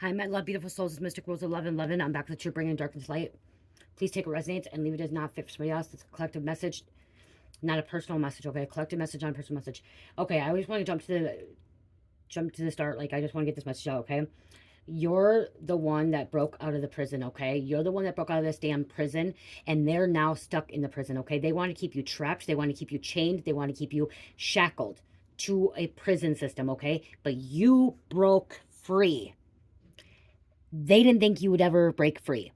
Hi, my love, beautiful souls. It's Mystic Rose 1111. I'm back with you, bringing darkness light. Please take what resonates and leave it as not fit for somebody else. It's a collective message, not a personal message. Okay, a collective message, not a personal message. Okay, I always want to jump to the start. Like I just want to get this message out. Okay, you're the one that broke out of the prison. Okay, you're the one that broke out of this damn prison, and they're now stuck in the prison. Okay, they want to keep you trapped. They want to keep you chained. They want to keep you shackled to a prison system. Okay, but you broke free. They didn't think you would ever break free.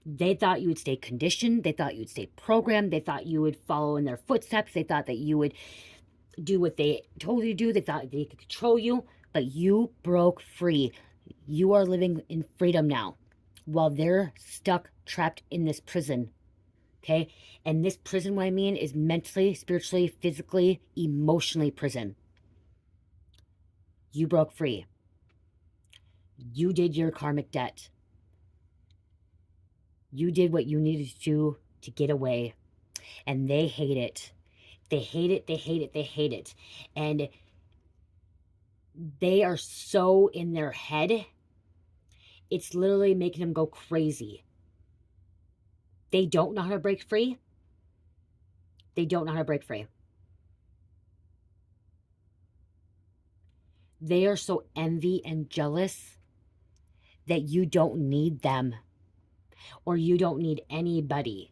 They thought you would stay conditioned. They thought you would stay programmed. They thought you would follow in their footsteps. They thought that you would do what they told you to do. They thought they could control you, but you broke free. You are living in freedom now while they're stuck, trapped in this prison. Okay? And this prison, what I mean, is mentally, spiritually, physically, emotionally prison. You broke free. You did your karmic debt. You did what you needed to do to get away. And they hate it. They hate it. They hate it. They hate it. And they are so in their head, it's literally making them go crazy. They don't know how to break free. They don't know how to break free. They are so envy and jealous that you don't need them or you don't need anybody.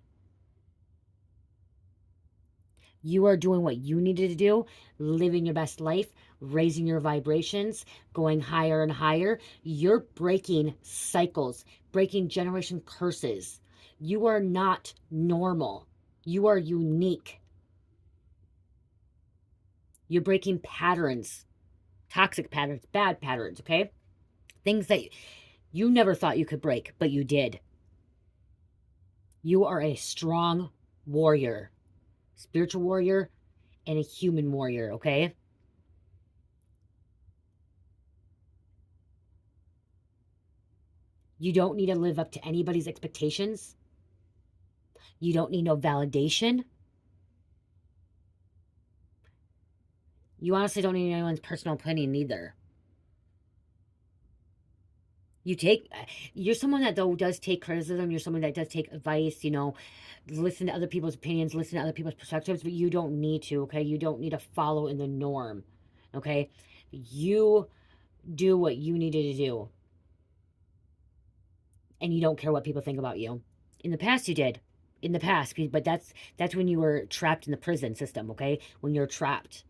You are doing what you needed to do, living your best life, raising your vibrations, going higher and higher. You're breaking cycles, breaking generation curses. You are not normal. You are unique. You're breaking patterns, toxic patterns, bad patterns, okay? Things that you never thought you could break, but you did. You are a strong warrior, spiritual warrior, and a human warrior, okay? You don't need to live up to anybody's expectations. You don't need no validation. You honestly don't need anyone's personal opinion either. You're someone that though does take criticism. You're someone that does take advice, listen to other people's opinions, listen to other people's perspectives, but you don't need to, okay? You don't need to follow in the norm, okay? You do what you needed to do, and you don't care what people think about you. In the past, you did. In the past, but that's when you were trapped in the prison system, okay? When you're trapped.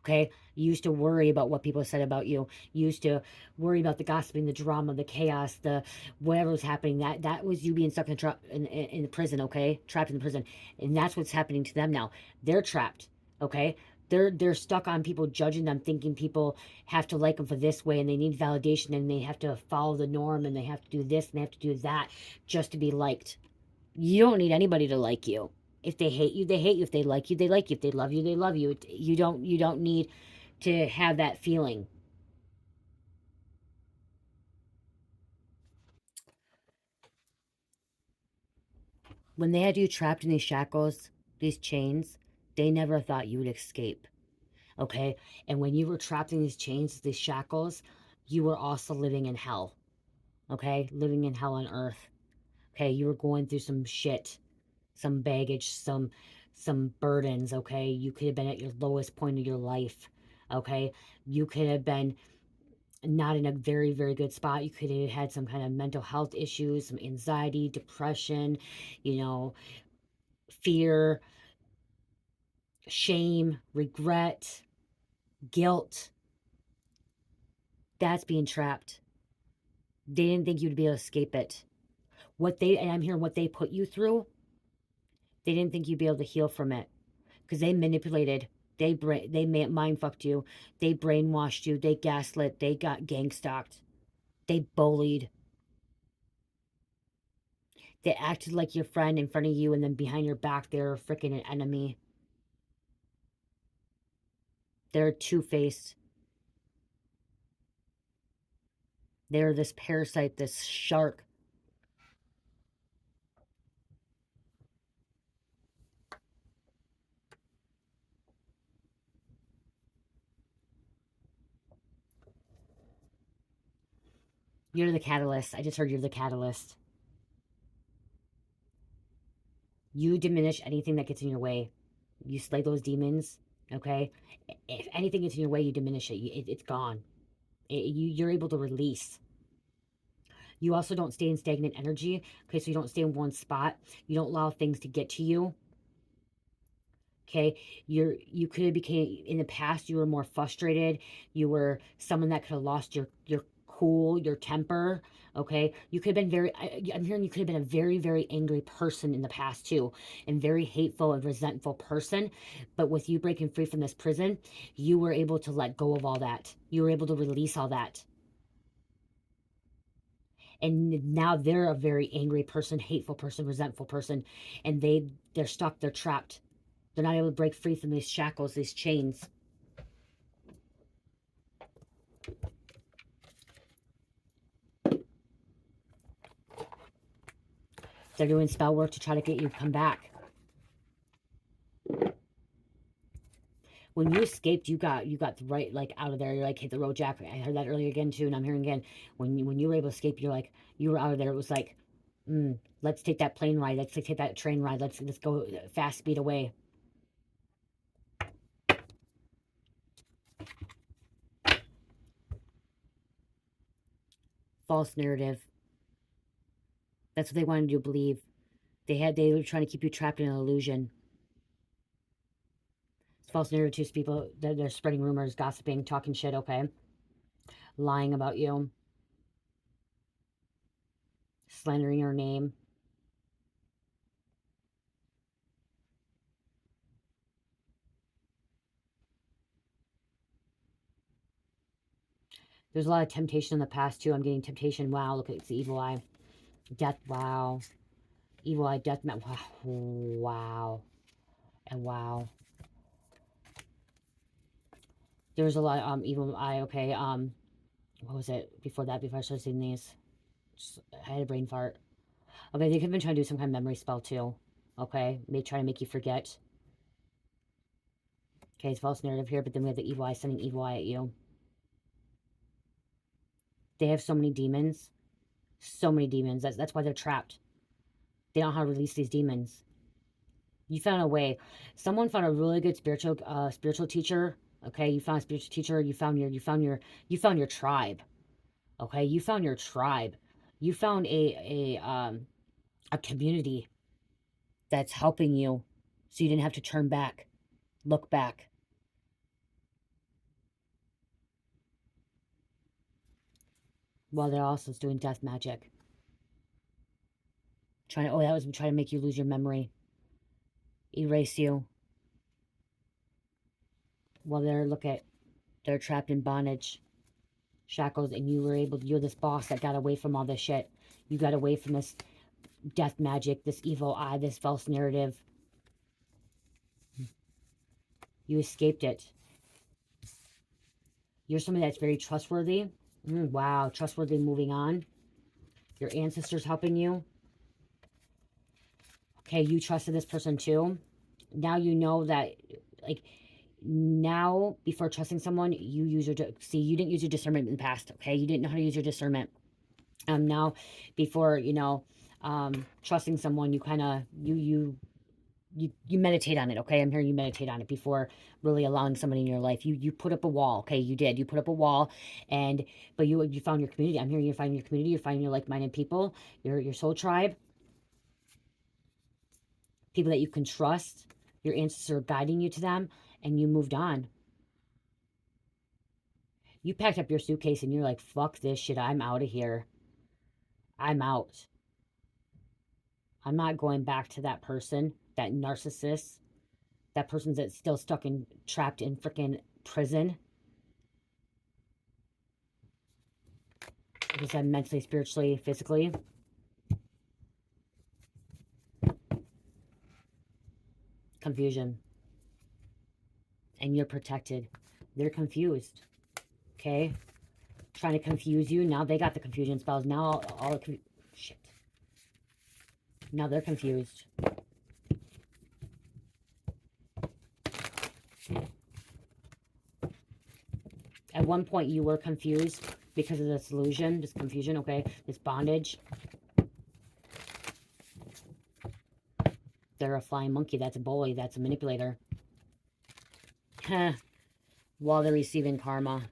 Okay. You used to worry about what people said about you. You used to worry about the gossiping, the drama, the chaos, the whatever was happening. That was you being stuck in the prison, okay? Trapped in the prison. And that's what's happening to them now. They're trapped, okay? They're stuck on people judging them, thinking people have to like them for this way and they need validation and they have to follow the norm and they have to do this and they have to do that just to be liked. You don't need anybody to like you. If they hate you, they hate you. If they like you, they like you. If they love you, they love you. You don't need to have that feeling. When they had you trapped in these shackles, these chains, they never thought you would escape. Okay? And when you were trapped in these chains, these shackles, you were also living in hell. Okay? Living in hell on earth. Okay? You were going through some shit, some baggage, some burdens, okay? You could have been at your lowest point of your life. Okay? You could have been not in a very, very good spot. You could have had some kind of mental health issues, some anxiety, depression, you know, fear, shame, regret, guilt. That's being trapped. They didn't think you'd be able to escape it. And I'm hearing what they put you through, they didn't think you'd be able to heal from it because they manipulated. They mind fucked you. They brainwashed you. They gaslit. They got gang stalked. They bullied. They acted like your friend in front of you, and then behind your back, they're freaking an enemy. They're two-faced. They're this parasite, this shark. You're the catalyst. I just heard you're the catalyst. You diminish anything that gets in your way. You slay those demons, okay? If anything gets in your way, you diminish it. It's gone. You're able to release. You also don't stay in stagnant energy, okay? So you don't stay in one spot. You don't allow things to get to you. Okay, you could have became in the past. You were more frustrated. You were someone that could have lost your cool, your temper. Okay, you could have been very. I'm hearing you could have been a very very angry person in the past too, and very hateful and resentful person. But with you breaking free from this prison, you were able to let go of all that. You were able to release all that. And now they're a very angry person, hateful person, resentful person, and they're stuck. They're trapped. They're not able to break free from these shackles, these chains. They're doing spell work to try to get you to come back. When you escaped, you got right like out of there. You're like hit the road, Jack. I heard that earlier again too, and I'm hearing again. When you were able to escape, you're like you were out of there. It was like, let's take that plane ride. Let's take that train ride. Let's go fast speed away. False narrative. That's what they wanted you to believe. They were trying to keep you trapped in an illusion. It's false narrative to people. They're spreading rumors, gossiping, talking shit. Okay, lying about you, slandering your name. There's a lot of temptation in the past, too. I'm getting temptation. Wow, look, it's the evil eye. Death, wow. Evil eye, death, wow. Wow. And wow. There's a lot of evil eye, okay. What was it before that, before I started seeing these? I had a brain fart. Okay, they could have been trying to do some kind of memory spell, too. Okay, try to make you forget. Okay, it's false narrative here, but then we have the evil eye sending evil eye at you. They have so many demons. So many demons. That's why they're trapped. They don't know how to release these demons. You found a way. Someone found a really good spiritual teacher. Okay, you found a spiritual teacher. You found your tribe. Okay, you found your tribe. You found a community that's helping you, so you didn't have to turn back, look back. While they're also doing death magic, trying to make you lose your memory, erase you. While they're trapped in bondage, shackles, and you're this boss that got away from all this shit. You got away from this death magic, this evil eye, this false narrative. You escaped it. You're somebody that's very trustworthy. Wow, trustworthy, moving on. Your ancestors helping you. Okay, you trusted this person too. Now you know that, like, now before trusting someone, you didn't use your discernment in the past. Okay, you didn't know how to use your discernment. Now before trusting someone, you kind of you meditate on it. Okay, I'm hearing you meditate on it before really allowing somebody in your life. You put up a wall. Okay, you put up a wall, but you found your community. I'm hearing you're finding your community. You're finding your like-minded people, your soul tribe, people that you can trust. Your ancestors are guiding you to them, and you moved on. You packed up your suitcase and you're like, fuck this shit, I'm out of here. I'm out. I'm not going back to that person, that narcissist, that person that's still trapped in freaking prison. Like I said, mentally, spiritually, physically. Confusion. And you're protected. They're confused. Okay? Trying to confuse you. Now they got the confusion spells. Now all the shit. Now they're confused. At one point you were confused. because of this illusion, this confusion, okay? This bondage. They're a flying monkey. That's a bully. That's a manipulator. While they're receiving karma.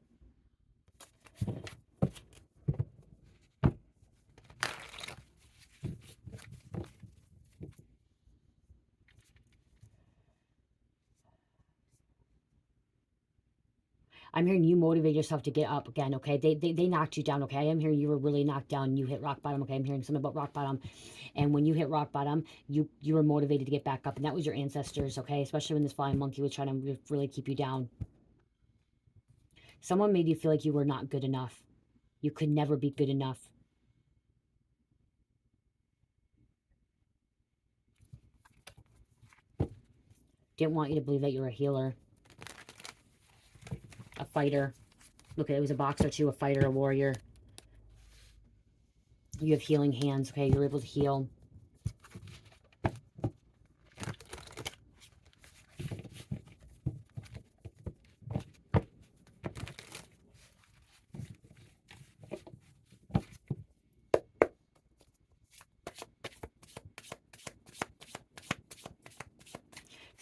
I'm hearing you motivate yourself to get up again, okay? They knocked you down, okay? I am hearing you were really knocked down. You hit rock bottom, okay? I'm hearing something about rock bottom. And when you hit rock bottom, you were motivated to get back up. And that was your ancestors, okay? Especially when this flying monkey was trying to really keep you down. Someone made you feel like you were not good enough. You could never be good enough. Didn't want you to believe that you were a healer. A fighter. Look, it was a boxer too, a fighter, a warrior. You have healing hands, okay? You're able to heal.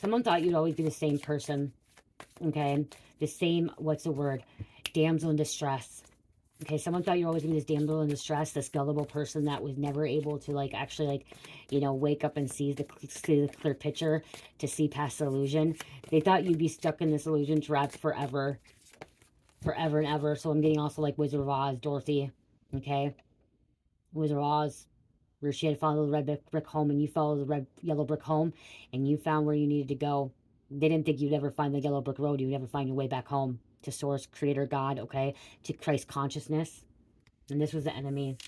Someone thought you'd always be the same person, okay? The same, what's the word? Damsel in distress. Okay, someone thought you were always going to be this damsel in distress, this gullible person that was never able to, like, actually, like, you know, wake up and see the clear picture, to see past the illusion. They thought you'd be stuck in this illusion trap forever. Forever and ever. So I'm getting also, like, Wizard of Oz, Dorothy. Okay? Wizard of Oz, where she had followed the red brick home, and you followed the yellow brick home, and you found where you needed to go. They didn't think you'd ever find the yellow brick road. You'd never find your way back home to Source, Creator, God, okay? To Christ consciousness. And this was the enemy.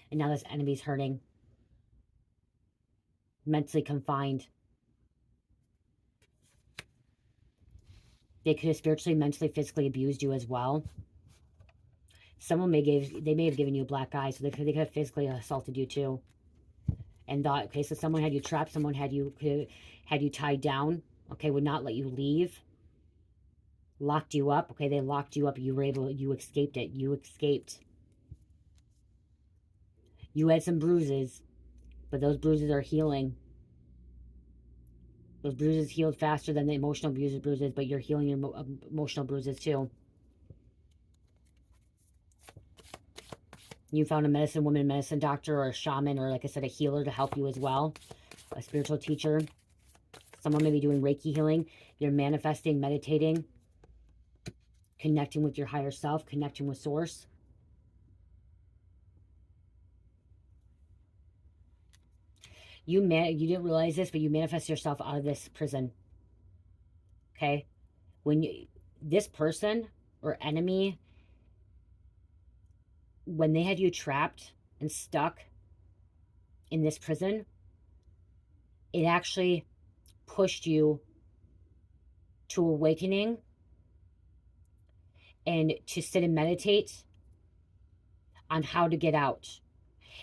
And now this enemy's hurting. Mentally confined. They could have spiritually, mentally, physically abused you as well. Someone may have given you a black eye, so they could have physically assaulted you too. And thought, okay, so someone had you trapped, someone had you tied down, okay, would not let you leave. Locked you up, okay, they locked you up, you escaped it, you escaped. You had some bruises, but those bruises are healing. Those bruises healed faster than the emotional bruises, but you're healing your emotional bruises too. You found a medicine woman, medicine doctor, or a shaman, or like I said, a healer to help you as well. A spiritual teacher. Someone may be doing Reiki healing. You're manifesting, meditating, connecting with your higher self, connecting with Source. You didn't realize this, but you manifest yourself out of this prison. Okay? This person or enemy, when they had you trapped and stuck in this prison, it actually pushed you to awakening and to sit and meditate on how to get out.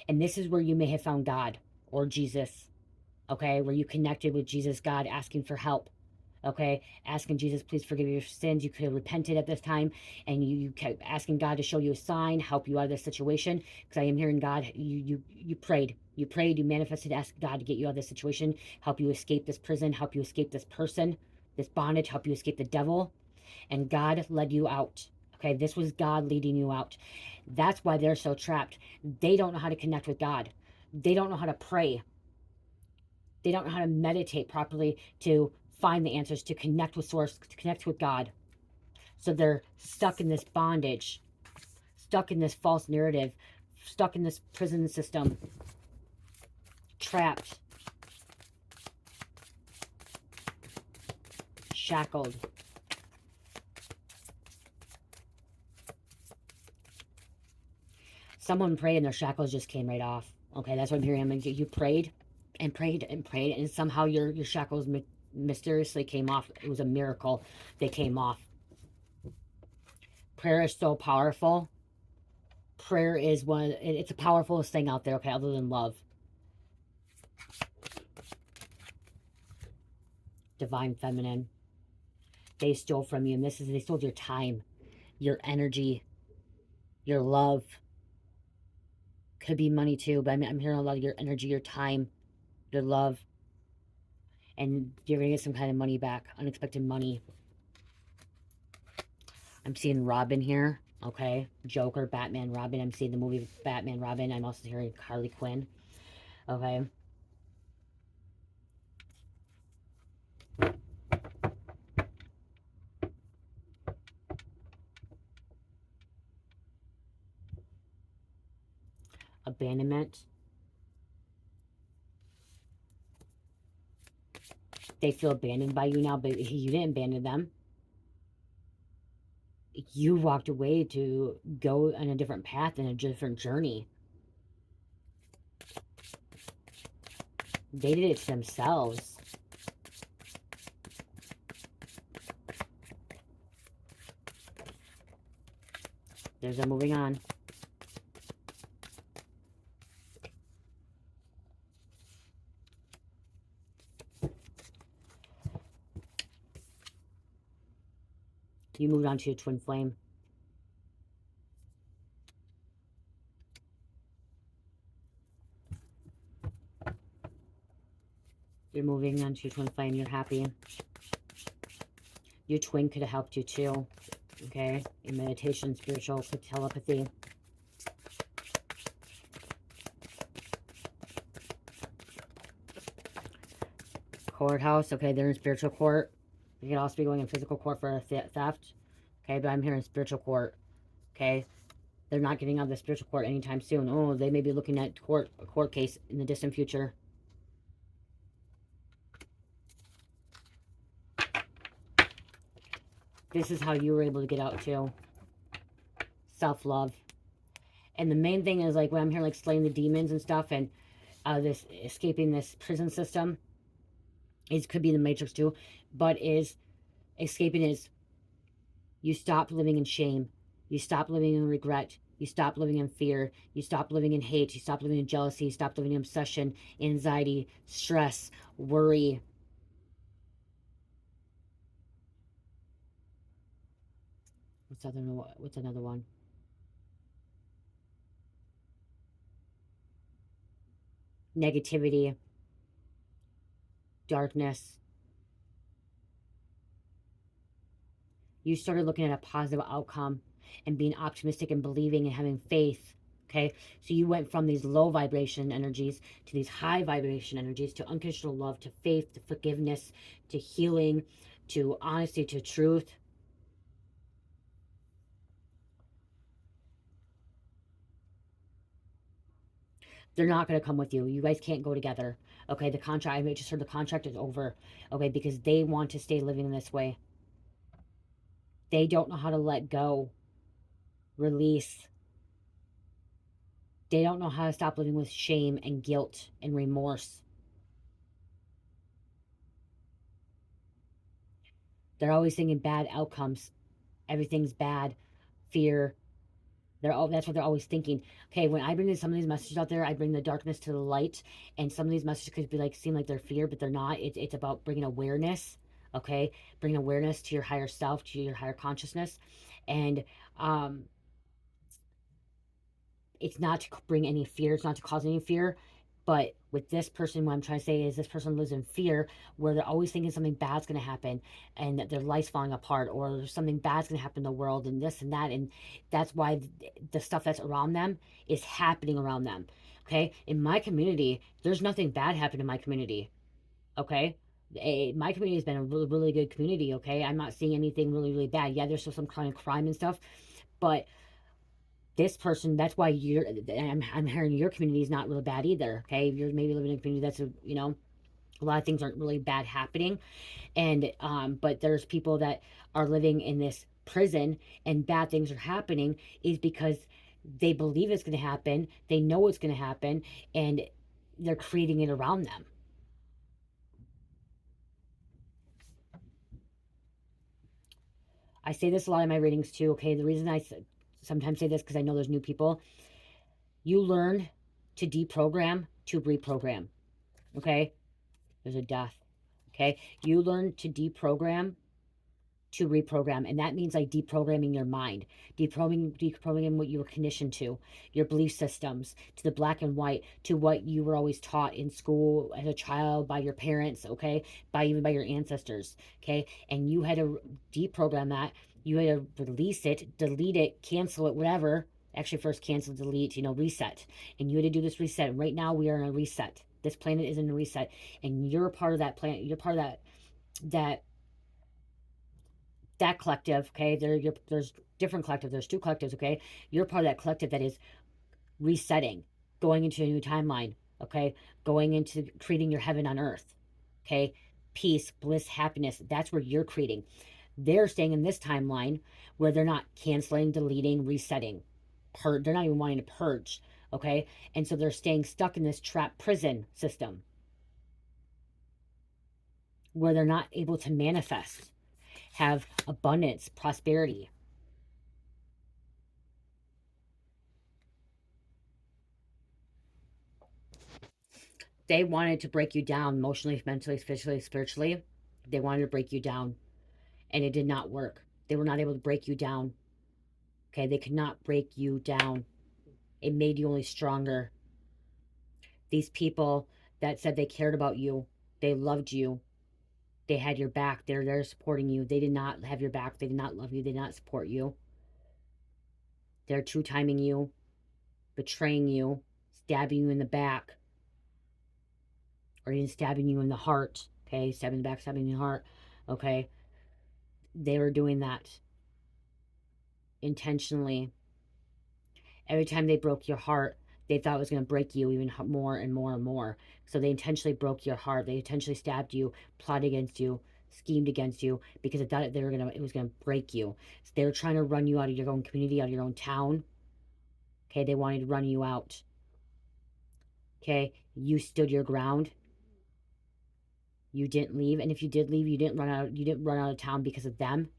And this is where you may have found God or Jesus, okay? Where you connected with Jesus, God, asking for help, okay? Asking Jesus, please forgive your sins. You could have repented at this time, and you kept asking God to show you a sign, help you out of this situation, because I am hearing God, you prayed. You prayed, you manifested, asked God to get you out of this situation, help you escape this prison, help you escape this person, this bondage, help you escape the devil, and God led you out. Okay, this was God leading you out. That's why they're so trapped. They don't know how to connect with God. They don't know how to pray. They don't know how to meditate properly to find the answers, to connect with Source, to connect with God. So they're stuck in this bondage, stuck in this false narrative, stuck in this prison system, trapped, shackled. Someone prayed and their shackles just came right off. Okay, that's what I'm hearing. I mean, you prayed and prayed and prayed, and somehow your shackles mysteriously came off. It was a miracle. They came off. Prayer is so powerful. Prayer is it's the powerfulest thing out there, okay, other than love. Divine Feminine. They stole from you, and they stole your time, your energy, Your love. Could be money too, but I'm hearing a lot of your energy, your time, your love. And you're going to get some kind of money back. Unexpected money. I'm seeing Robin here. Okay. Joker, Batman, Robin. I'm seeing the movie Batman, Robin. I'm also hearing Harley Quinn. Okay. Abandonment. They feel abandoned by you now, but you didn't abandon them. You walked away to go on a different path and a different journey. They did it to themselves. There's a moving on. You moved on to your twin flame. You're moving on to your twin flame. You're happy. Your twin could have helped you too. Okay? In meditation, spiritual, telepathy. Courthouse. Okay, they're in spiritual court. You could also be going in physical court for a theft. Okay, but I'm here in spiritual court. Okay? They're not getting out of the spiritual court anytime soon. Oh, they may be looking at a court case in the distant future. This is how you were able to get out too. Self-love. And the main thing is, like, when I'm here, like, slaying the demons and stuff, and this escaping this prison system, it could be the Matrix too, but is escaping is you stop living in shame. You stop living in regret. You stop living in fear. You stop living in hate. You stop living in jealousy. You stop living in obsession, anxiety, stress, worry. What's another one? Negativity, darkness. You started looking at a positive outcome and being optimistic and believing and having faith. Okay, so you went from these low vibration energies to these high vibration energies, to unconditional love, to faith, to forgiveness, to healing, to honesty, to truth. They're not going to come with you. You guys can't go together. Okay, the contract, I just heard the contract is over. Okay, because they want to stay living this way. They don't know how to let go, release. They don't know how to stop living with shame and guilt and remorse. They're always thinking bad outcomes. Everything's bad. Fear. That's what they're always thinking. Okay, when I bring some of these messages out there, I bring the darkness to the light, and some of these messages could be like seem like they're fear, but they're not. It's about bringing awareness. Okay, bringing awareness to your higher self, to your higher consciousness, and um, it's not to bring any fear. It's not to cause any fear. But with this person, what I'm trying to say is this person lives in fear, where they're always thinking something bad's going to happen and that their life's falling apart, or something bad's going to happen in the world and this and that. And that's why the stuff that's around them is happening around them. Okay. In my community, there's nothing bad happened in my community. Okay. My community has been a really, really good community. Okay. I'm not seeing anything really, really bad. Yeah, there's still some kind of crime and stuff, but this person, that's why I'm hearing your community is not really bad either. Okay, you're maybe living in a community that's a lot of things aren't really bad happening, and but there's people that are living in this prison and bad things are happening is because they believe it's going to happen, they know it's going to happen, and they're creating it around them. I say this a lot in my readings too. Okay, the reason I sometimes say this because I know there's new people. You learn to deprogram to reprogram. Okay, there's a death. Okay, you learn to deprogram to reprogram. And that means like deprogramming your mind, deprogramming what you were conditioned to, your belief systems, to the black and white, to what you were always taught in school as a child by your parents, okay, even by your ancestors, okay. And you had to deprogram that. You had to release it, delete it, cancel it, whatever. Actually, first cancel, delete, reset. And you had to do this reset. And right now we are in a reset. This planet is in a reset, and you're part of that planet. You're part of that that collective, okay? There's different collectives. There's two collectives, okay? You're part of that collective that is resetting, going into a new timeline, okay? Going into creating your heaven on earth, okay? Peace, bliss, happiness. That's where you're creating. They're staying in this timeline where they're not canceling, deleting, resetting. They're not even wanting to purge, okay? And so they're staying stuck in this trap prison system where they're not able to manifest, have abundance, prosperity. They wanted to break you down emotionally, mentally, physically, spiritually. They wanted to break you down, and it did not work. They were not able to break you down. Okay, they could not break you down. It made you only stronger. These people that said they cared about you, they loved you, they had your back, they're there supporting you. They did not have your back. They did not love you. They did not support you. They're two-timing you, betraying you, stabbing you in the back, or even stabbing you in the heart. Okay, stabbing in the back, stabbing in the heart. Okay, they were doing that intentionally. Every time they broke your heart, they thought it was going to break you even more and more and more. So they intentionally broke your heart. They intentionally stabbed you, plotted against you, schemed against you, because they thought it was going to break you. So they were trying to run you out of your own community, out of your own town. Okay, they wanted to run you out. Okay, you stood your ground. You didn't leave, and if you did leave, you didn't run out. You didn't run out of town because of them.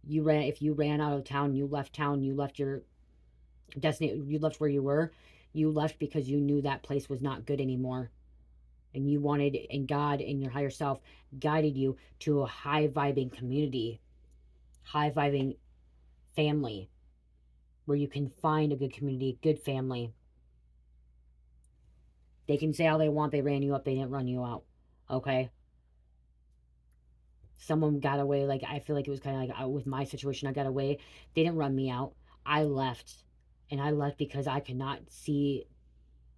You ran. If you ran out of town, you left town. You left your destiny. You left where you were. You left because you knew that place was not good anymore, and you wanted, and God and your higher self guided you to a high vibing community, high vibing family, where you can find a good community, good family. They can say all they want. They ran you up. They didn't run you out. Okay. Someone got away. Like, I feel like it was kind of like with my situation, I got away. They didn't run me out. I left. And I left because I could not see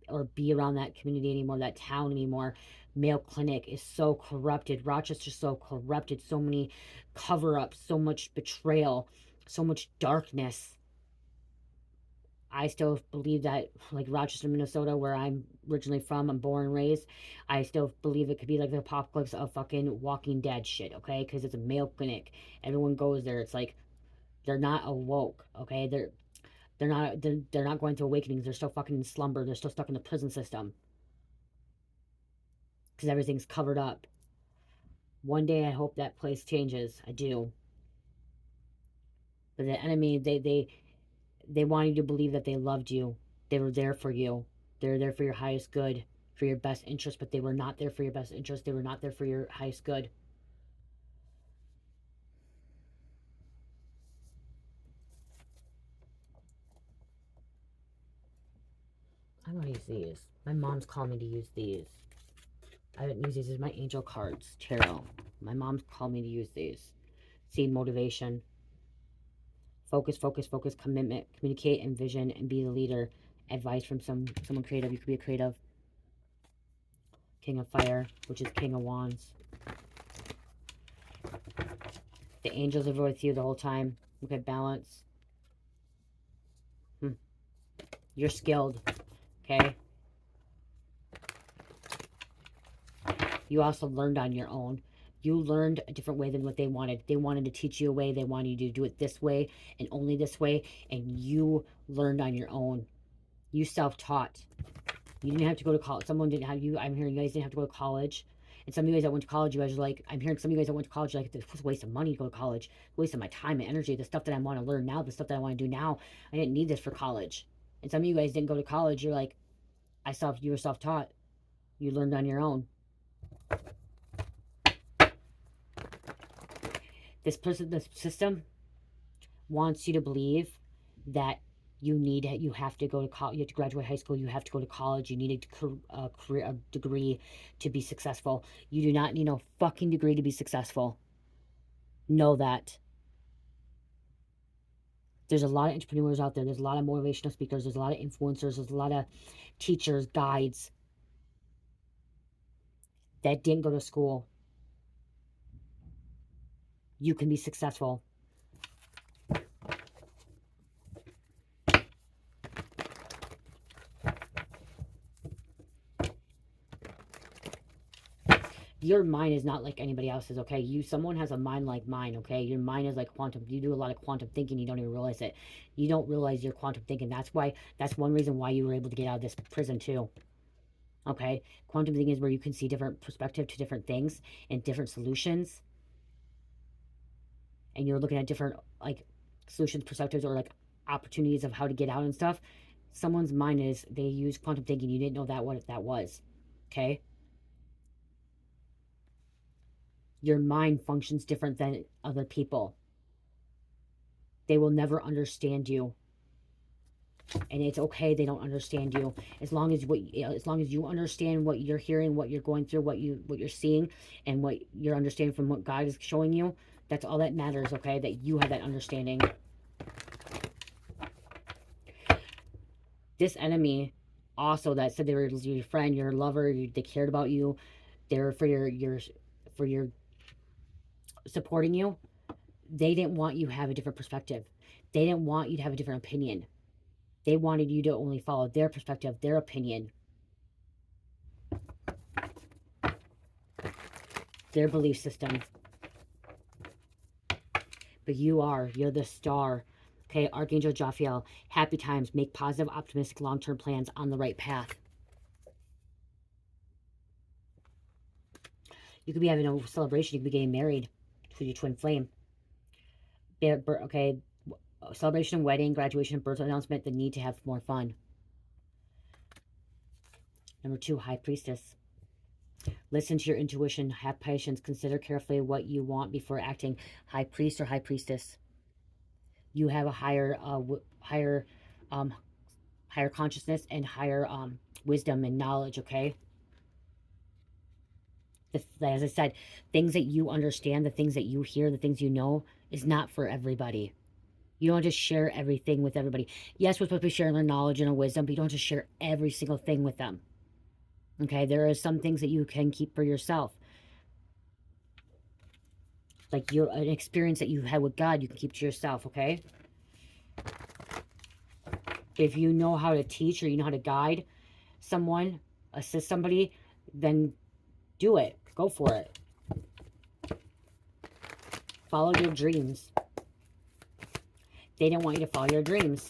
or be around that community anymore, that town anymore. Mayo Clinic is so corrupted. Rochester's so corrupted. So many cover ups, so much betrayal, so much darkness. I still believe that, like Rochester, Minnesota, where I'm originally from, I'm born and raised, I still believe it could be like the apocalypse of fucking Walking Dead shit, okay? Because it's a Mayo Clinic. Everyone goes there. It's like they're not awoke, okay? They're not going through awakenings. They're still fucking in slumber. They're still stuck in the prison system because everything's covered up. One day I hope that place changes. I do. But the enemy, they want you to believe that they loved you. They were there for you. They were there for your highest good, for your best interest, but they were not there for your best interest. They were not there for your highest good. I want to use these. My mom's called me to use these. I haven't used these as my angel cards, tarot. My mom's called me to use these. See, motivation. Focus, focus, focus, commitment, communicate, and vision, and be the leader. Advice from someone creative. You could be a creative. King of Fire, which is King of Wands. The angels are with you the whole time. Okay, balance. You're skilled. Okay. You also learned on your own. You learned a different way than what they wanted. They wanted to teach you a way. They wanted you to do it this way and only this way. And you learned on your own. You self-taught. You didn't have to go to college. Someone didn't have you. I'm hearing you guys didn't have to go to college. And some of you guys that went to college, you guys are like, I'm hearing some of you guys that went to college, like, this was a waste of money to go to college. A waste of my time and energy. The stuff that I want to learn now, the stuff that I want to do now, I didn't need this for college. And some of you guys didn't go to college. You're like, you were self-taught. You learned on your own. This person, this system wants you to believe that you have to go to college, you have to graduate high school, you have to go to college, you need a career, a degree to be successful. You do not need no fucking degree to be successful. Know that. There's a lot of entrepreneurs out there. There's a lot of motivational speakers. There's a lot of influencers. There's a lot of teachers, guides that didn't go to school. You can be successful. Your mind is not like anybody else's, okay? Someone has a mind like mine, okay? Your mind is like quantum. You do a lot of quantum thinking. You don't even realize it. You don't realize your quantum thinking. That's one reason why you were able to get out of this prison too. Okay? Quantum thinking is where you can see different perspective to different things and different solutions. And you're looking at different like solutions, perspectives, or like opportunities of how to get out and stuff. Someone's mind is, they use quantum thinking. You didn't know that what that was. Okay? Your mind functions different than other people. They will never understand you. And it's okay they don't understand you. As long as you understand what you're hearing, what you're going through, what you're seeing, and what you're understanding from what God is showing you, that's all that matters, okay? That you have that understanding. This enemy also that said they were your friend, your lover, they cared about you, they were for your supporting you. They didn't want you to have a different perspective. They didn't want you to have a different opinion. They wanted you to only follow their perspective, their opinion, their belief system. But you're the star. Okay, Archangel Jophiel, happy times, make positive, optimistic, long-term plans on the right path. You could be having a celebration. You could be getting married to your twin flame. Okay, celebration, wedding, graduation, birth announcement, the need to have more fun. Number 2, High Priestess. Listen to your intuition. Have patience. Consider carefully what you want before acting. High Priest or High Priestess. You have a higher consciousness and higher wisdom and knowledge, okay? As I said, things that you understand, the things that you hear, the things you know is not for everybody. You don't just share everything with everybody. Yes, we're supposed to be sharing our knowledge and our wisdom, but you don't just share every single thing with them. Okay, there are some things that you can keep for yourself. Like an experience that you had with God, you can keep to yourself, okay? If you know how to teach or you know how to guide someone, assist somebody, then do it. Go for it. Follow your dreams. They didn't want you to follow your dreams.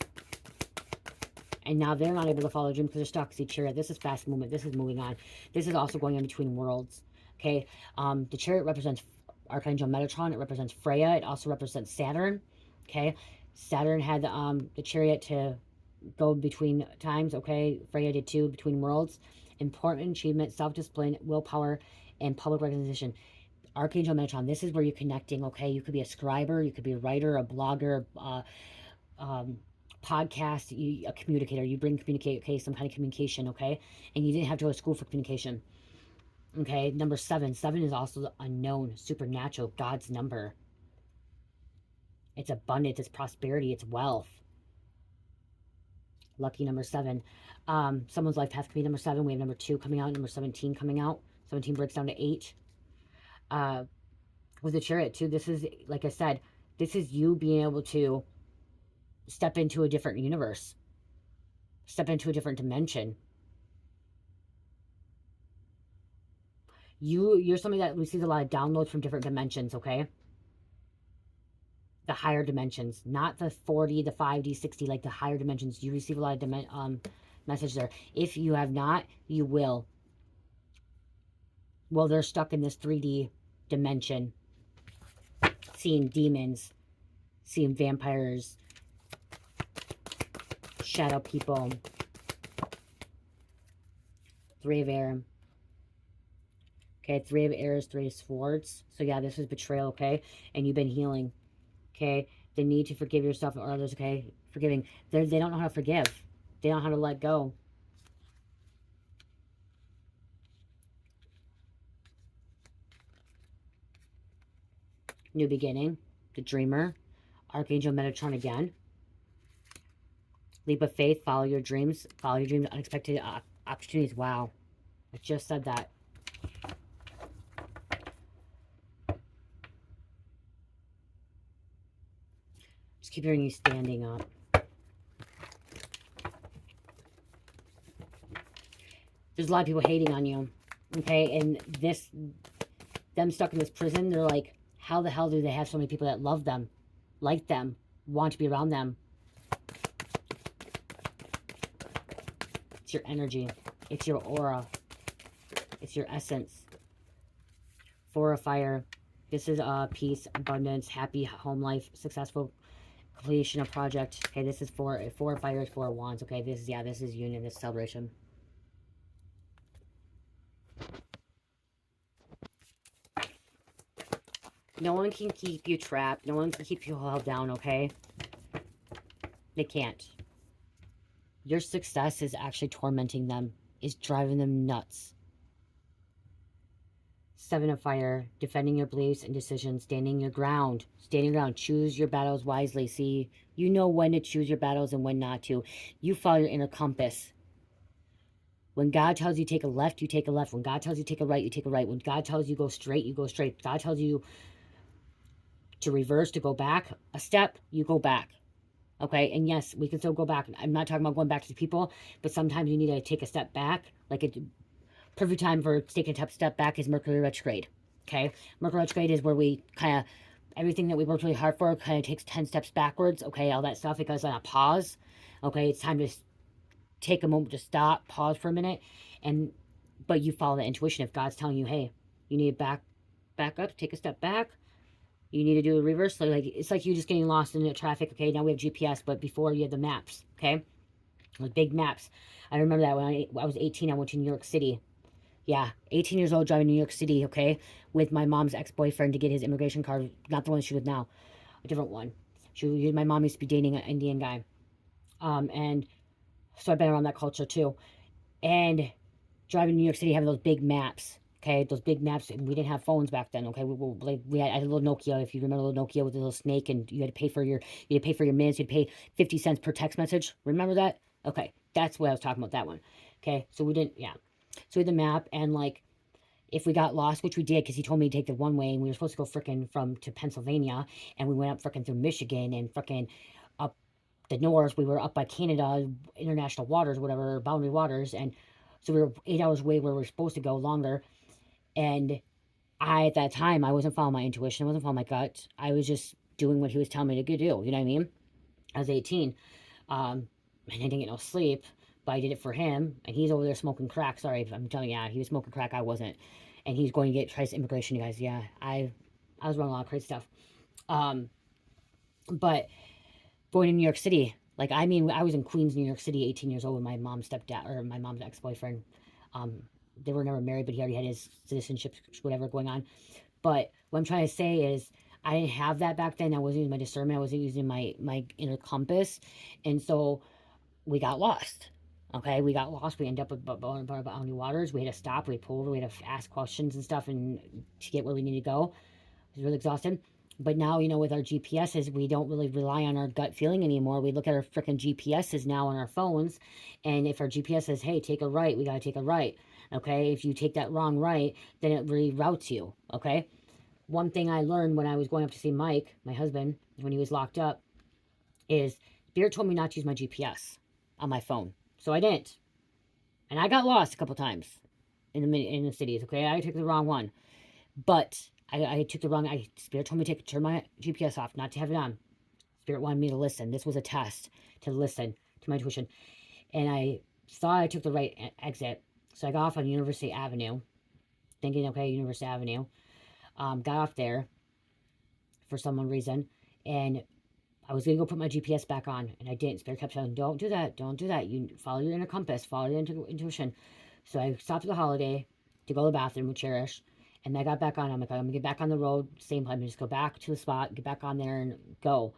And now they're not able to follow their dreams because they're stuck. See, Chariot, this is fast movement. This is moving on. This is also going in between worlds. Okay? The Chariot represents Archangel Metatron. It represents Freya. It also represents Saturn. Okay? Saturn had the Chariot to go between times. Okay? Freya did too, between worlds. Important achievement, self-discipline, willpower, and public recognition. Archangel Metatron, this is where you're connecting, okay? You could be a scriber, you could be a writer, a blogger, podcast, a communicator. You bring some kind of communication, okay? And you didn't have to go to school for communication, okay? Number 7. 7 is also the unknown, supernatural, God's number. It's abundance, it's prosperity, it's wealth. Lucky number 7. Someone's life path could be number 7. We have number 2 coming out, number 17 coming out. 17 breaks down to 8. With the Chariot too, this is, like I said, this is you being able to step into a different universe, step into a different dimension. You're somebody that receives a lot of downloads from different dimensions, okay? The higher dimensions, not the 4D, the 5D, 6D, like the higher dimensions. You receive a lot of messages there. If you have not, you will. Well, they're stuck in this 3D dimension, seeing demons, seeing vampires, shadow people. 3 of Air. Okay, 3 of Airs, 3 of Swords. So yeah, this is betrayal, okay? And you've been healing, okay? The need to forgive yourself or others, okay? Forgiving. They don't know how to forgive. They don't know how to let go. New beginning. The Dreamer. Archangel Metatron again. Leap of faith. Follow your dreams. Follow your dreams. Unexpected opportunities. Wow. I just said that. Just keep hearing you standing up. There's a lot of people hating on you. Okay, and them stuck in this prison, they're like, how the hell do they have so many people that love them, like them, want to be around them? It's your energy. It's your aura. It's your essence. 4 of Fire. This is peace, abundance, happy home life, successful completion of project. Okay, this is 4 of Fire, 4 of Wands. Okay, this is union, this is celebration. No one can keep you trapped. No one can keep you held down, okay? They can't. Your success is actually tormenting them, is driving them nuts. 7 of Fire, defending your beliefs and decisions, standing your ground. Standing your ground. Choose your battles wisely. See, you know when to choose your battles and when not to. You follow your inner compass. When God tells you take a left, you take a left. When God tells you take a right, you take a right. When God tells you go straight, you go straight. God tells you to reverse, to go back a step, you go back. Okay, and yes, we can still go back. I'm not talking about going back to people, but sometimes you need to take a step back. Like a perfect time for taking a step back is Mercury retrograde. Okay, Mercury retrograde is where we kind of, everything that we worked really hard for kind of takes 10 steps backwards. Okay, all that stuff, it goes on a pause. Okay, it's time to take a moment to stop, pause for a minute, but you follow the intuition. If God's telling you, hey, you need to back up, take a step back, you need to do a reverse. Like it's like you just getting lost in the traffic. Okay, now we have GPS, but before you had the maps. Okay, like big maps. I remember that when I was 18, I went to New York City. Yeah, 18 years old, driving to New York City. Okay, with my mom's ex-boyfriend to get his immigration card. Not the one she's with now, a different one. My mom used to be dating an Indian guy, and so I've been around that culture too. And driving to New York City, having those big maps. Okay, those big maps, and we didn't have phones back then. Okay, we had a little Nokia. If you remember, a little Nokia with a little snake, and you had to pay for your minutes. You had to pay 50 cents per text message. Remember that? Okay, that's what I was talking about. That one. Okay, so we didn't. Yeah, so we had the map, and like if we got lost, which we did, because he told me to take the one way, and we were supposed to go frickin' to Pennsylvania, and we went up frickin' through Michigan and frickin' up the north. We were up by Canada, international waters, whatever, boundary waters, and so we were 8 hours away where we were supposed to go, longer. And at that time, I wasn't following my intuition. I wasn't following my gut. I was just doing what he was telling me to do. You know what I mean? I was 18. And I didn't get no sleep, but I did it for him. And he's over there smoking crack. Sorry, I'm telling you, he was smoking crack. I wasn't. And he's going to try immigration, you guys. Yeah, I was running a lot of crazy stuff. But going to New York City, like, I mean, I was in Queens, New York City, 18 years old with my mom's stepdad, or my mom's ex-boyfriend. They were never married, but he already had his citizenship, whatever, going on. But what I'm trying to say is, I didn't have that back then. I wasn't using my discernment. I wasn't using my inner compass. And so we got lost. Okay, we got lost. We ended up with boundary waters. We had to stop. We had to pull over. We had to ask questions and stuff, and to get where we needed to go. It was really exhausting. But now, you know, with our GPSs, we don't really rely on our gut feeling anymore. We look at our freaking GPSs now on our phones. And if our GPS says, hey, take a right, we got to take a right. Okay, if you take that wrong right, then it reroutes you. Okay, one thing I learned when I was going up to see Mike, my husband, when he was locked up, is Spirit told me not to use my GPS on my phone. So I didn't. And I got lost a couple times in the cities. Okay, I took the wrong one. But I took the wrong. Spirit told me to turn my GPS off, not to have it on. Spirit wanted me to listen. This was a test to listen to my intuition. And I thought I took the right exit. So I got off on University Avenue, thinking, okay, University Avenue. Got off there for some reason. And I was going to go put my GPS back on. And I didn't. Spirit kept saying, don't do that. Don't do that. You follow your inner compass. Follow your intuition. So I stopped at the Holiday to go to the bathroom with Cherish. And I got back on. I'm like, I'm going to get back on the road. Same time. Just go back to the spot, get back on there and go.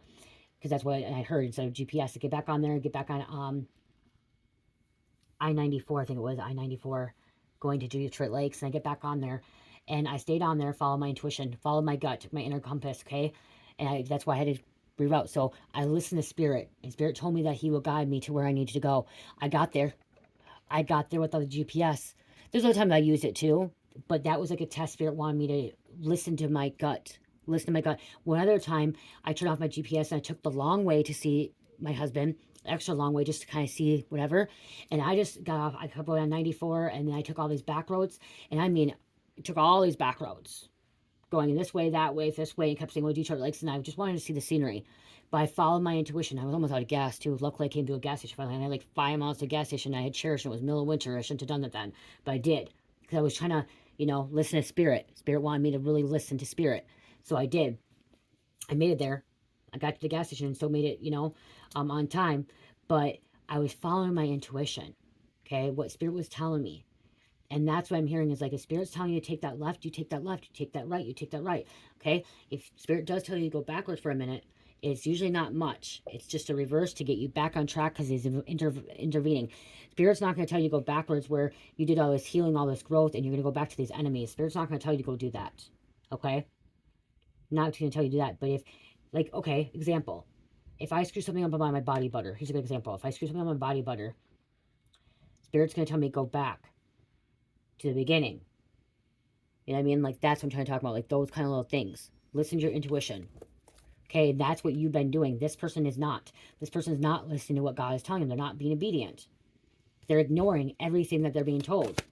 Because that's what I heard instead of GPS. To get back on there, get back on I-94, I think it was I-94, going to Detroit Lakes. And I get back on there. And I stayed on there, follow my intuition, follow my gut, my inner compass, okay? And that's why I had to reroute. So I listened to Spirit. And Spirit told me that he will guide me to where I needed to go. I got there. I got there without the GPS. There's other times I used it too. But that was like a test. Spirit wanted me to listen to my gut. Listen to my gut. One other time, I turned off my GPS and I took the long way to see my husband. Extra long way just to kind of see whatever. And I just got off. I kept going on 94 and then I took all these back roads. And I mean, I took all these back roads. Going this way, that way, this way. And kept saying, well, Detroit Lakes. And I just wanted to see the scenery. But I followed my intuition. I was almost out of gas too. Luckily, I came to a gas station finally. And I had like 5 miles to a gas station. I had cherished it. It was middle of winter. I shouldn't have done that then. But I did. Because I was trying to, you know, listen to Spirit. Spirit wanted me to really listen to Spirit. So I did. I made it there. I got to the gas station and still made it, you know, on time. But I was following my intuition. Okay. What Spirit was telling me. And that's what I'm hearing is like, if Spirit's telling you to take that left, you take that left, you take that right, you take that right. Okay. If Spirit does tell you to go backwards for a minute, it's usually not much. It's just a reverse to get you back on track because he's intervening. Spirit's not going to tell you to go backwards where you did all this healing, all this growth, and you're going to go back to these enemies. Spirit's not going to tell you to go do that. Okay? Not going to tell you to do that. But if, like, okay, example. If I screw something up on my body butter, here's a good example. If I screw something up on my body butter, Spirit's going to tell me to go back to the beginning. You know what I mean? Like, that's what I'm trying to talk about. Like, those kind of little things. Listen to your intuition. Okay, that's what you've been doing. This person is not. This person is not listening to what God is telling them. They're not being obedient. They're ignoring everything that they're being told.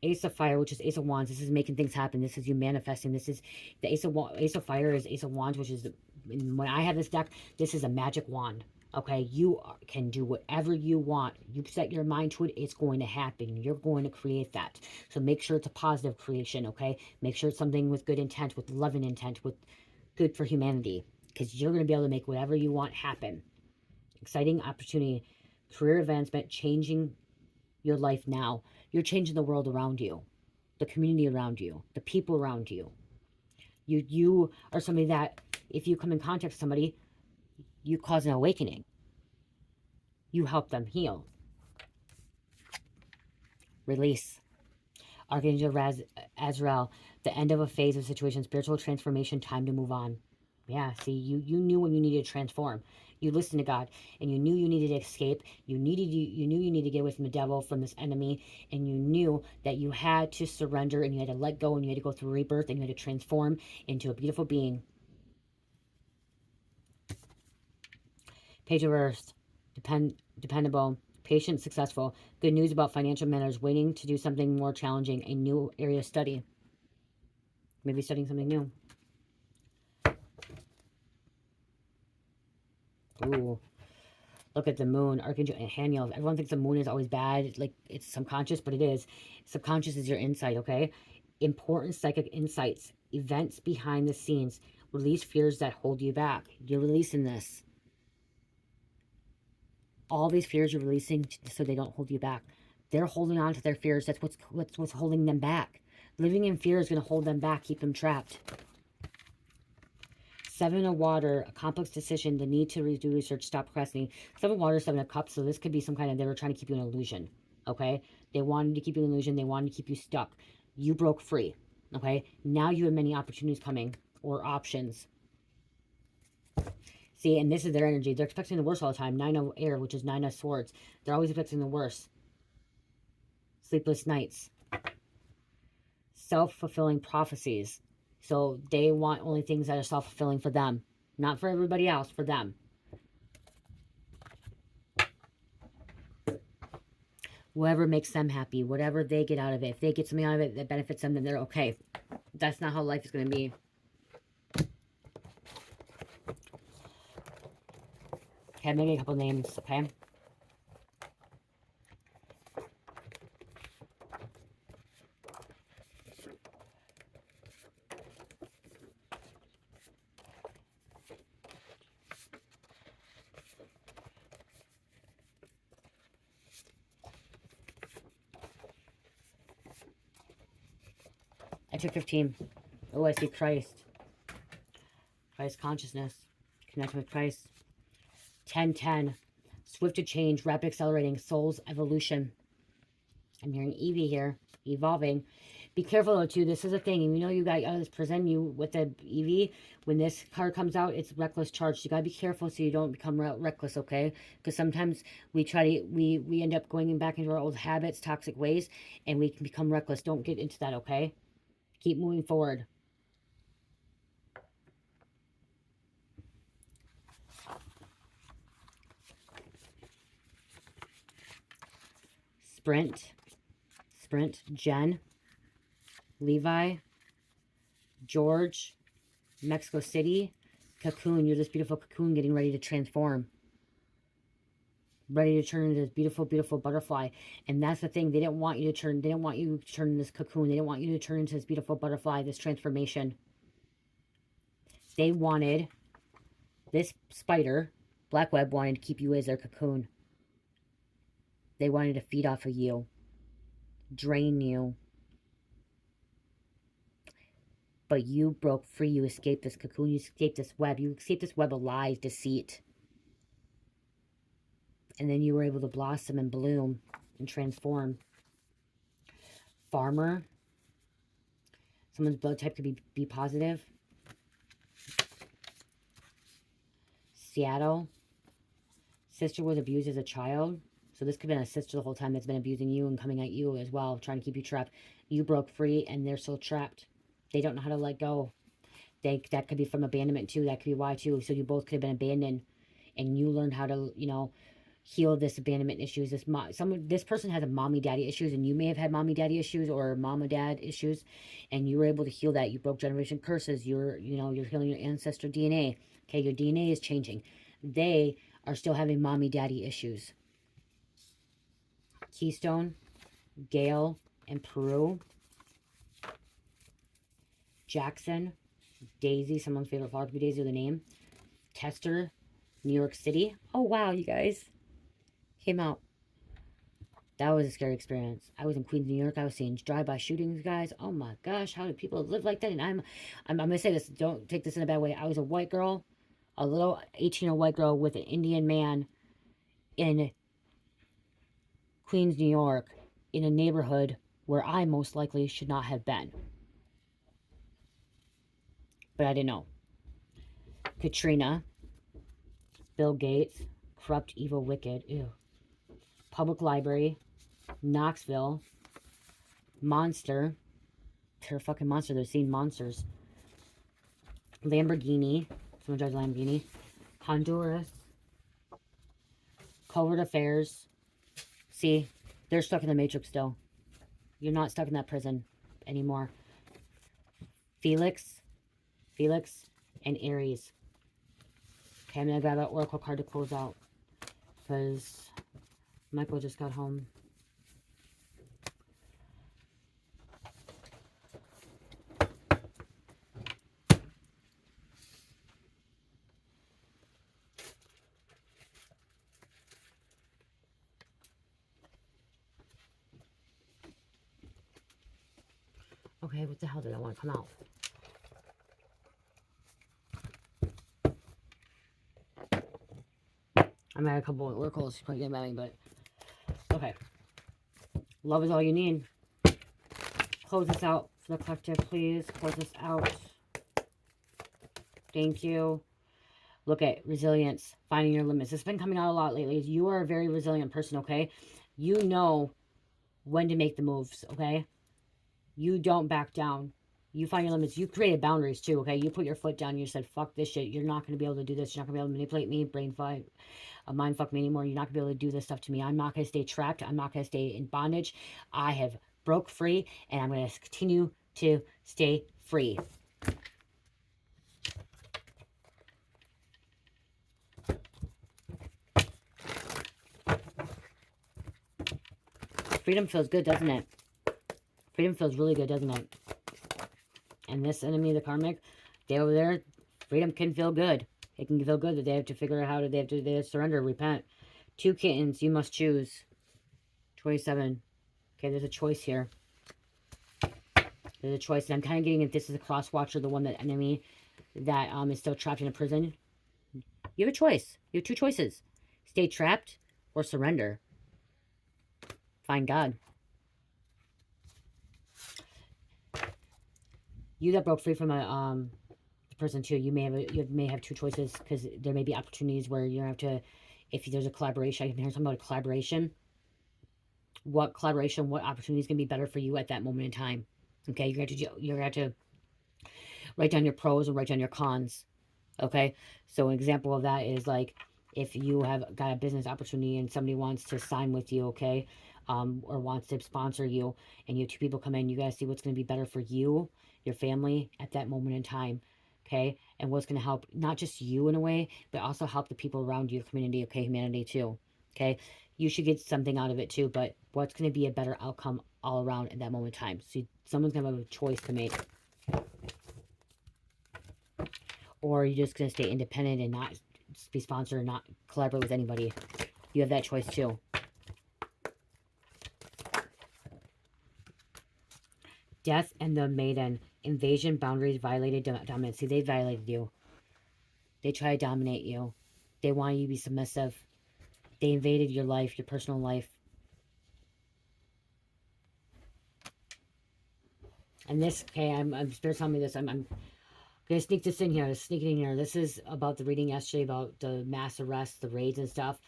Ace of Fire, which is Ace of Wands. This is making things happen. This is you manifesting. This is the Ace of Fire is Ace of Wands, which is when I have this deck, this is a magic wand. Okay, you can do whatever you want. You set your mind to it, it's going to happen. You're going to create that. So make sure it's a positive creation, okay? Make sure it's something with good intent, with loving intent, with good for humanity. Because you're going to be able to make whatever you want happen. Exciting opportunity, career advancement, changing your life now. You're changing the world around you, the community around you, the people around you. You are somebody that, if you come in contact with somebody, you cause an awakening. You help them heal. Release. Archangel Azrael, the end of a phase of situation, spiritual transformation, time to move on. Yeah, see, you knew when you needed to transform. You listened to God, and you knew you needed to escape. You knew you needed to get away from the devil, from this enemy, and you knew that you had to surrender, and you had to let go, and you had to go through rebirth, and you had to transform into a beautiful being. Page of Earth, dependable, patient, successful. Good news about financial matters, waiting to do something more challenging, a new area of study. Maybe studying something new. Ooh, look at the moon, Archangel and Haniel. Everyone thinks the moon is always bad, like it's subconscious, but it is. Subconscious is your insight, okay? Important psychic insights, events behind the scenes. Release fears that hold you back. You're releasing this. All these fears you're releasing so they don't hold you back. They're holding on to their fears. That's what's holding them back. Living in fear is going to hold them back, keep them trapped. 7 of Water, a complex decision, the need to do research, stop procrastinating. 7 of Water, 7 of Cups, so this could be some kind of, they were trying to keep you in an illusion, okay? They wanted to keep you in an illusion. They wanted to keep you stuck. You broke free, okay? Now you have many opportunities coming, or options. See, and this is their energy. They're expecting the worst all the time. 9 of Air, which is 9 of Swords. They're always expecting the worst. Sleepless nights. Self-fulfilling prophecies. So they want only things that are self-fulfilling for them. Not for everybody else, for them. Whatever makes them happy. Whatever they get out of it. If they get something out of it that benefits them, then they're okay. That's not how life is going to be. Okay, I'm making a couple names, okay? took 15. Oh, I see Christ. Christ consciousness. Connect with Christ. 10-10. Swift to change. Rapid accelerating. Soul's evolution. I'm hearing Evie here. Evolving. Be careful though too. This is a thing. You know you got this present you with the EV. When this card comes out, it's reckless charge. You gotta be careful so you don't become reckless, okay? Because sometimes we try to we end up going back into our old habits, toxic ways, and we can become reckless. Don't get into that, okay? Keep moving forward. Sprint, Jen, Levi, George, Mexico City, Cocoon. You're this beautiful cocoon getting ready to transform. Ready to turn into this beautiful, beautiful butterfly. And that's the thing. They didn't want you to turn. They didn't want you to turn into this cocoon. They didn't want you to turn into this beautiful butterfly, this transformation. They wanted this spider, Black Web, wanted to keep you as their cocoon. They wanted to feed off of you. Drain you. But you broke free. You escaped this cocoon. You escaped this web. You escaped this web of lies, deceit. And then you were able to blossom and bloom and transform. Farmer. Someone's blood type could be positive. Seattle. Sister was abused as a child. So this could have been a sister the whole time that's been abusing you and coming at you as well, trying to keep you trapped. You broke free and they're still trapped. They don't know how to let go. That could be from abandonment too. That could be why too. So you both could have been abandoned, and you learned how to, you know, heal this abandonment issues. This person has a mommy daddy issues, and you may have had mommy daddy issues or mama dad issues, and you were able to heal that. You broke generation curses. You're healing your ancestor DNA. Okay, your DNA is changing. They are still having mommy daddy issues. Keystone, Gail, and Peru. Jackson, Daisy, someone's favorite flower could be Daisy with a name. Tester, New York City. Oh, wow, you guys. Came out. That was a scary experience. I was in Queens, New York. I was seeing drive-by shootings, guys. Oh, my gosh. How do people live like that? And I'm going to say this. Don't take this in a bad way. I was a white girl, a little 18-year-old white girl with an Indian man in Queens, New York, in a neighborhood where I most likely should not have been. But I didn't know. Katrina, Bill Gates, corrupt, evil, wicked. Ew. Public Library, Knoxville, Monster. They're a fucking monster. They're seeing monsters. Lamborghini. Someone drives a Lamborghini. Honduras. Covert Affairs. See, they're stuck in the Matrix still. You're not stuck in that prison anymore. Felix, and Aries. Okay, I'm going to grab an Oracle card to close out, because Michael just got home. Okay, what the hell did I want to come out? I'm at a couple of oracles. You can't get mad at me, but okay. Love is all you need. Close this out for the collective, please. Close this out. Thank you. Look at resilience, finding your limits. It's been coming out a lot lately. You are a very resilient person, okay? You know when to make the moves, okay? You don't back down. You find your limits. You created boundaries too, okay? You put your foot down. You said, fuck this shit. You're not going to be able to do this. You're not going to be able to manipulate me, brain fight, mind fuck me anymore. You're not going to be able to do this stuff to me. I'm not going to stay trapped. I'm not going to stay in bondage. I have broke free, and I'm going to continue to stay free. Freedom feels good, doesn't it? Freedom feels really good, doesn't it? And this enemy, the karmic, they over there, freedom can feel good. It can feel good that they have to figure out how to, they have to surrender, repent. 2 kittens, you must choose. 27. Okay, there's a choice here. There's a choice. And I'm kind of getting if this is a cross watcher, the one that enemy that is still trapped in a prison. You have a choice. You have two choices. Stay trapped or surrender. Find God. You that broke free from a prison too. You may have two choices, because there may be opportunities where you have to, if there's a collaboration. I can hear something about a collaboration. What collaboration, what opportunity is going to be better for you at that moment in time? Okay, you're going to have to write down your pros and write down your cons. Okay, so an example of that is like if you have got a business opportunity and somebody wants to sign with you, okay, or wants to sponsor you, and you have two people come in, you got to see what's going to be better for you, your family at that moment in time, okay, and what's going to help not just you in a way, but also help the people around you, community, okay, humanity too, okay. You should get something out of it too, but what's going to be a better outcome all around at that moment in time? So someone's going to have a choice to make. Or you're just going to stay independent and not be sponsored and not collaborate with anybody. You have that choice too. Death and the Maiden. Invasion, boundaries, violated, dominance. See, they violated you. They try to dominate you. They want you to be submissive. They invaded your life, your personal life. And this, okay, I'm Spirit telling me this. I'm going to sneak this in here. Sneak it in here. This is about the reading yesterday about the mass arrests, the raids and stuff.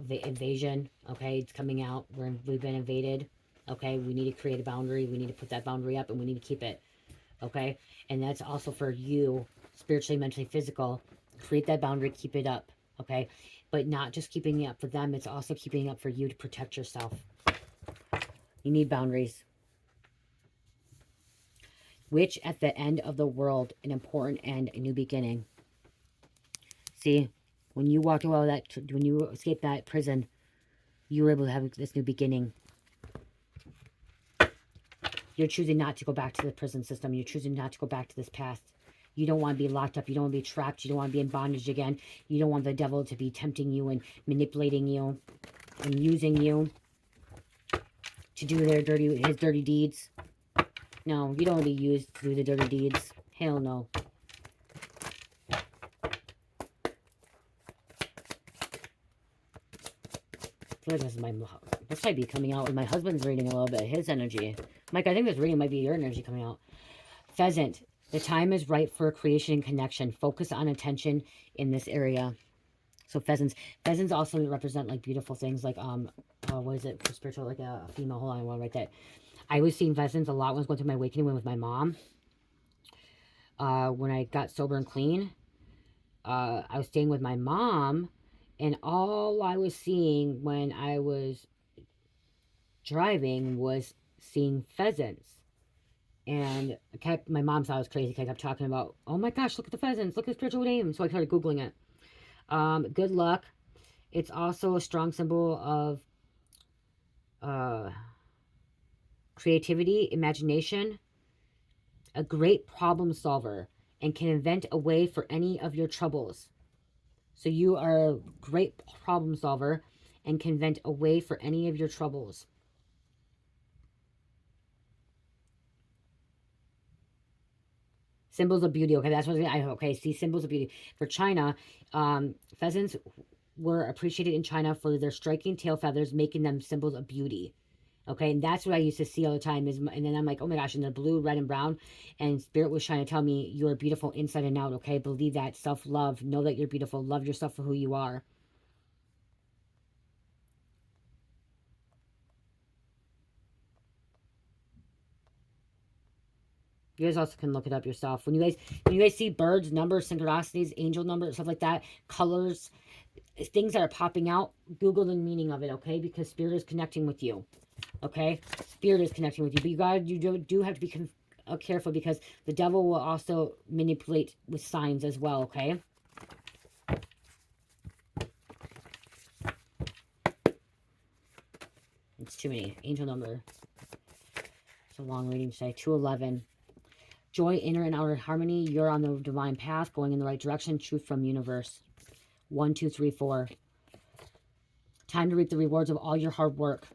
The invasion, okay, it's coming out. We've been invaded. Okay, we need to create a boundary. We need to put that boundary up, and we need to keep it. Okay, and that's also for you, spiritually, mentally, physical. Create that boundary, keep it up. Okay, but not just keeping it up for them. It's also keeping it up for you to protect yourself. You need boundaries. Which at the end of the world, an important end, a new beginning. See, when you walked away that, when you escaped that prison, you were able to have this new beginning. You're choosing not to go back to the prison system. You're choosing not to go back to this past. You don't want to be locked up. You don't want to be trapped. You don't want to be in bondage again. You don't want the devil to be tempting you and manipulating you and using you to do his dirty deeds. No, you don't want to be used to do the dirty deeds. Hell no. I feel like this might be coming out with my husband's reading a little bit, his energy. Mike, I think this reading might be your energy coming out. Pheasant, the time is right for creation and connection. Focus on attention in this area. So pheasants also represent like beautiful things, like what is it for spiritual, like a female. Hold on, I want to write that. I was seeing pheasants a lot when I was going through my awakening with my mom. When I got sober and clean, I was staying with my mom, and all I was seeing when I was driving was seeing pheasants. And my mom thought I was crazy because I kept talking about, oh my gosh, look at the pheasants, look at the spiritual name. So I started Googling it. Good luck. It's also a strong symbol of creativity, imagination, a great problem solver, and can invent a way for any of your troubles. So you are a great problem solver and can invent a way for any of your troubles. Symbols of beauty. Okay, that's what okay, see, symbols of beauty. For China, pheasants were appreciated in China for their striking tail feathers, making them symbols of beauty. Okay, and that's what I used to see all the time. And then I'm like, oh my gosh, and the blue, red, and brown. And Spirit was trying to tell me, you're beautiful inside and out, okay? Believe that. Self-love. Know that you're beautiful. Love yourself for who you are. You guys also can look it up yourself. When you guys see birds, numbers, synchronicities, angel numbers, stuff like that, colors, things that are popping out, Google the meaning of it, okay? Because Spirit is connecting with you, okay? Spirit is connecting with you. But you do have to be careful, because the devil will also manipulate with signs as well, okay? It's too many. Angel number. It's a long reading today. 211. Joy, inner and outer harmony. You're on the divine path, going in the right direction. Truth from universe. 1, 2, 3, 4. Time to reap the rewards of all your hard work.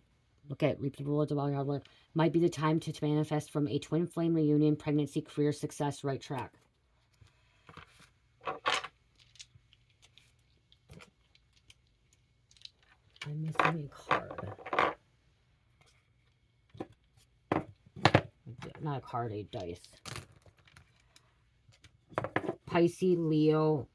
Look at reap the rewards of all your hard work. Might be the time to manifest from a twin flame reunion, pregnancy, career, success, right track. I'm missing a card. Not a card, a dice. Pisces, Leo,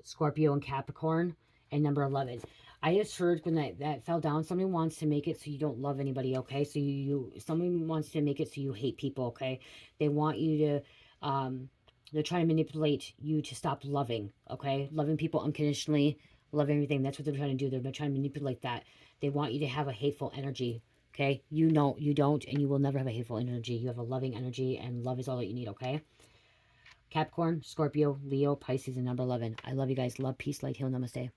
Scorpio, and Capricorn, and number 11. I just heard when that fell down, somebody wants to make it so you don't love anybody, okay? So someone wants to make it so you hate people, okay? They want you to, they're trying to manipulate you to stop loving, okay? Loving people unconditionally, love everything. That's what they're trying to do. They're trying to manipulate that. They want you to have a hateful energy, okay? You know, you don't, and you will never have a hateful energy. You have a loving energy, and love is all that you need, okay? Capricorn, Scorpio, Leo, Pisces, and number 11. I love you guys. Love, peace, light, heal, namaste.